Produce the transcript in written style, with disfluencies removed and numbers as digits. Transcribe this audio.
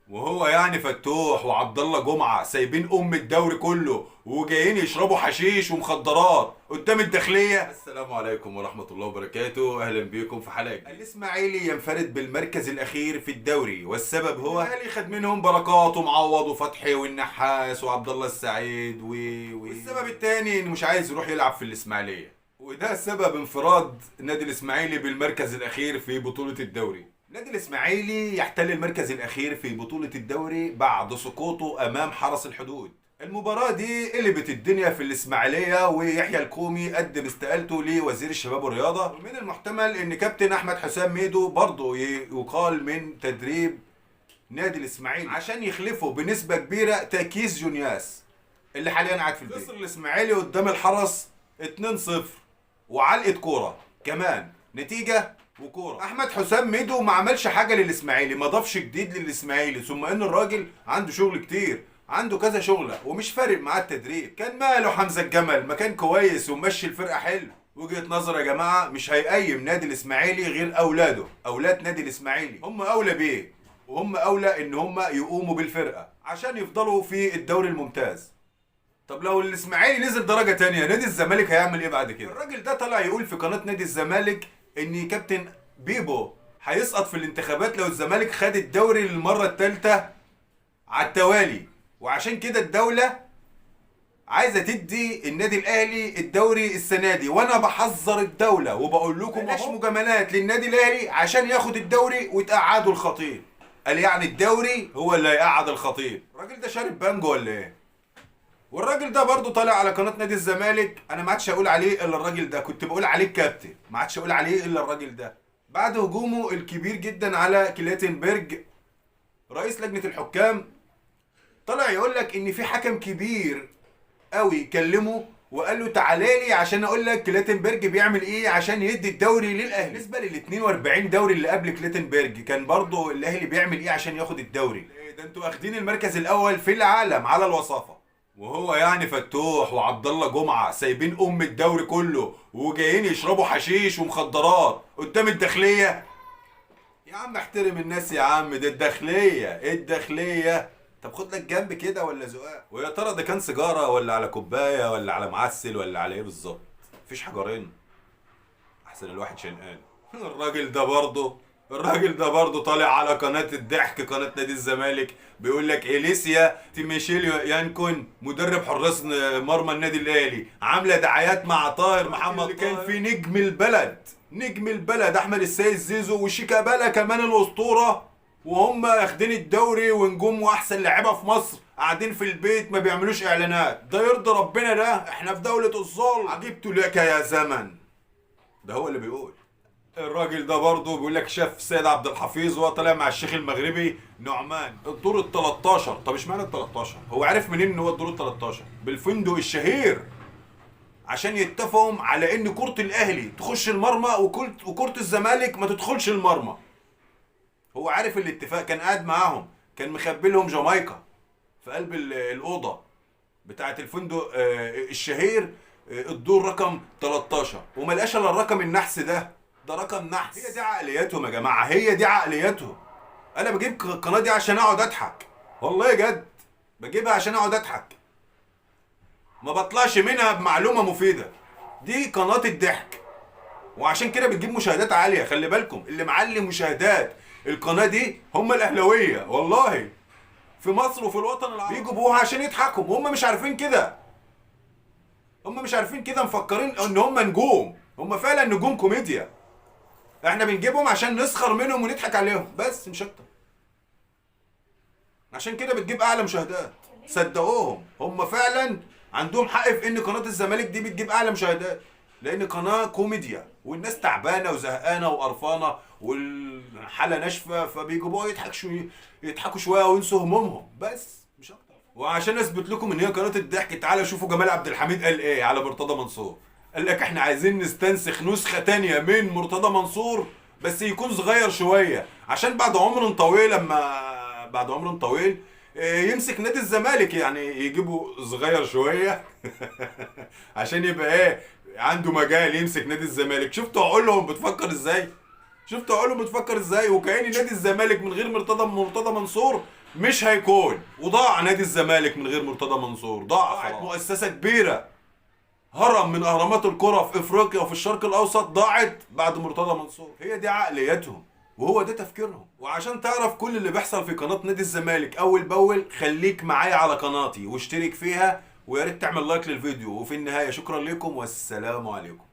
وهو يعني فتوح وعبد الله جمعه سايبين الدوري كله وجايين يشربوا حشيش ومخدرات قدام الداخليه؟ السلام عليكم ورحمه الله وبركاته، اهلا بيكم في حلقه جديده. الاسماعيلي ينفرد بالمركز الاخير في الدوري، والسبب هو الاهلي خد منهم بركات ومعوض وفتحي والنحاس وعبد الله السعيد والسبب الثاني انه مش عايز يروح يلعب في الاسماعيليه، وده سبب انفراد النادي الاسماعيلي بالمركز الاخير في بطوله الدوري. النادي الاسماعيلي يحتل المركز الاخير في بطولة الدوري بعد سقوطه امام حرس الحدود. المباراة دي قلبت الدنيا في الاسماعيلية، ويحيى الكومي قدم استقالته لوزير الشباب والرياضة، ومن المحتمل ان كابتن احمد حسام ميدو برضه يقال من تدريب نادي الاسماعيلي عشان يخلفه بنسبة كبيرة تاكيس جونياس اللي حاليا قاعد في البيت. خسر الاسماعيلي قدام الحرس 2-0 وعلقة كورة كمان، نتيجة وكوره. احمد حسام ميدو ما عملش حاجه للاسماعيلي، ما ضافش جديد للاسماعيلي، ثم ان الراجل عنده شغل كتير، عنده كذا شغله ومش فارق معاه التدريب. كان ماله حمزه الجمل، ما كان كويس ومشي الفرقه حلو. وجهه نظر يا جماعه، مش هيقيم نادي الاسماعيلي غير اولاده، اولاد نادي الاسماعيلي هم اولى بيه، وهم اولى ان هم يقوموا بالفرقه عشان يفضلوا في الدوري الممتاز. طب لو الاسماعيلي نزل درجه تانية، نادي الزمالك هيعمل ايه بعد كده؟ الراجل ده طلع يقول في قناه نادي الزمالك ان كابتن بيبو هيسقط في الانتخابات لو الزمالك خد الدوري للمره الثالثه على التوالي، وعشان كده الدوله عايزه تدي النادي الاهلي الدوري السنه دي. وانا بحذر الدوله وبقول لكم بلاش مجاملات للنادي الاهلي عشان ياخد الدوري وتقعدوا الخطيب. قال يعني الدوري هو اللي هيقعد الخطيب؟ الراجل ده شارب بانجو ولا ايه؟ والراجل ده برضه طالع على قناه نادي الزمالك. انا ما عادش اقول عليه الا الراجل ده، كنت بقول عليه الكابتن، ما عادش اقول عليه الا الراجل ده بعد هجومه الكبير جدا على كلاتنبرج رئيس لجنه الحكام. طلع يقول لك ان في حكم كبير قوي كلمه وقال له تعالى لي عشان اقول لك كلاتنبرج بيعمل ايه عشان يدي الدوري للاهلي. بالنسبه لل 42 دوري اللي قبل كلاتنبرج، كان برضه الاهلي بيعمل ايه عشان ياخد الدوري؟ ده انتوا واخدين المركز الاول في العالم على الوصافه. وهو يعني فتوح وعبد الله جمعه سايبين الدوري كله وجايين يشربوا حشيش ومخدرات قدام الداخليه؟ يا عم احترم الناس يا عم، ده الداخليه. طب خد لك جنب كده ولا زقاق؟ ويا ترى ده كان سيجاره ولا على كوبايه ولا على معسل ولا على ايه بالظبط؟ مفيش حجرين، احسن الواحد شنقان. الراجل ده برضه طالع على قناة الضحك، قناة نادي الزمالك، بيقول لك إليسيا تيميشيليو يانكون مدرب حراس مرمى النادي الأهلي عاملة دعايات مع طاهر محمد اللي كان في نجم البلد أحمد السيد زيزو وشيكابالا كمان الأسطورة، وهم واخدين الدوري ونجوم وأحسن لاعيبة في مصر قاعدين في البيت ما بيعملوش إعلانات. ده يرضي ربنا؟ ده إحنا في دولة الظلم. عجبت لك يا زمن، ده هو اللي بيقول. الراجل ده برضه بيقول لك شاف سيد عبد الحفيظ وهو طالع مع الشيخ المغربي نعمان الدور ال 13. طب اشمعنى ال 13؟ هو عارف منين ان هو الدور ال 13؟ بالفندق الشهير، عشان يتفقوا على ان كرة الاهلي تخش المرمى وكرة الزمالك ما تدخلش المرمى. هو عارف الاتفاق، كان قاعد معاهم، كان مخبي لهم جامايكا في قلب الاوضه بتاعه الفندق الشهير، الدور رقم 13، وما لقاش الا الرقم النحس ده رقم نحس. هي دي عقلياتهم يا جماعه، هي دي عقلياتهم. انا بجيب القناه دي عشان اقعد اضحك، والله جد بجيبها عشان اقعد اضحك، ما بطلعش منها بمعلومه مفيده. دي قناه الضحك، وعشان كده بتجيب مشاهدات عاليه. خلي بالكم اللي معلي مشاهدات القناه دي هم الاهلاويه، والله في مصر وفي الوطن العربي بيجيبوها عشان يضحكوا. هم مش عارفين كده، مفكرين ان هم نجوم. هم فعلا نجوم كوميديا، احنا بنجيبهم عشان نسخر منهم ونضحك عليهم بس، مش اكتر. عشان كده بتجيب اعلى مشاهدات، صدقوهم هم فعلا عندهم حق في ان قناه الزمالك دي بتجيب اعلى مشاهدات، لان قناه كوميديا والناس تعبانه وزهقانه وقرفانه والحاله ناشفه، فبيجيبوها يضحكوا شويه وينسوا همومهم بس، مش اكتر. وعشان اثبت لكم ان هي قناه الضحك، تعالوا شوفوا جمال عبد الحميد قال ايه على مرتضى منصور. قال لك احنا عايزين نستنسخ نسخه تانية من مرتضى منصور بس يكون صغير شويه، عشان بعد عمر طويل يمسك نادي الزمالك، يعني يجيبوا صغير شويه عشان يبقى ايه، عنده مجال يمسك نادي الزمالك. شفتوا عقولهم بتفكر ازاي؟ وكأن نادي الزمالك من غير مرتضى منصور مش هيكون. وضاع نادي الزمالك من غير مرتضى منصور، ضاعت مؤسسة كبيرة، هرم من اهرامات الكرة في افريقيا وفي الشرق الاوسط ضاعت بعد مرتضى منصور. هي دي عقليتهم وهو ده تفكيرهم. وعشان تعرف كل اللي بيحصل في قناة نادي الزمالك اول باول، خليك معايا على قناتي واشترك فيها، ويا ريت تعمل لايك للفيديو. وفي النهاية شكرا لكم والسلام عليكم.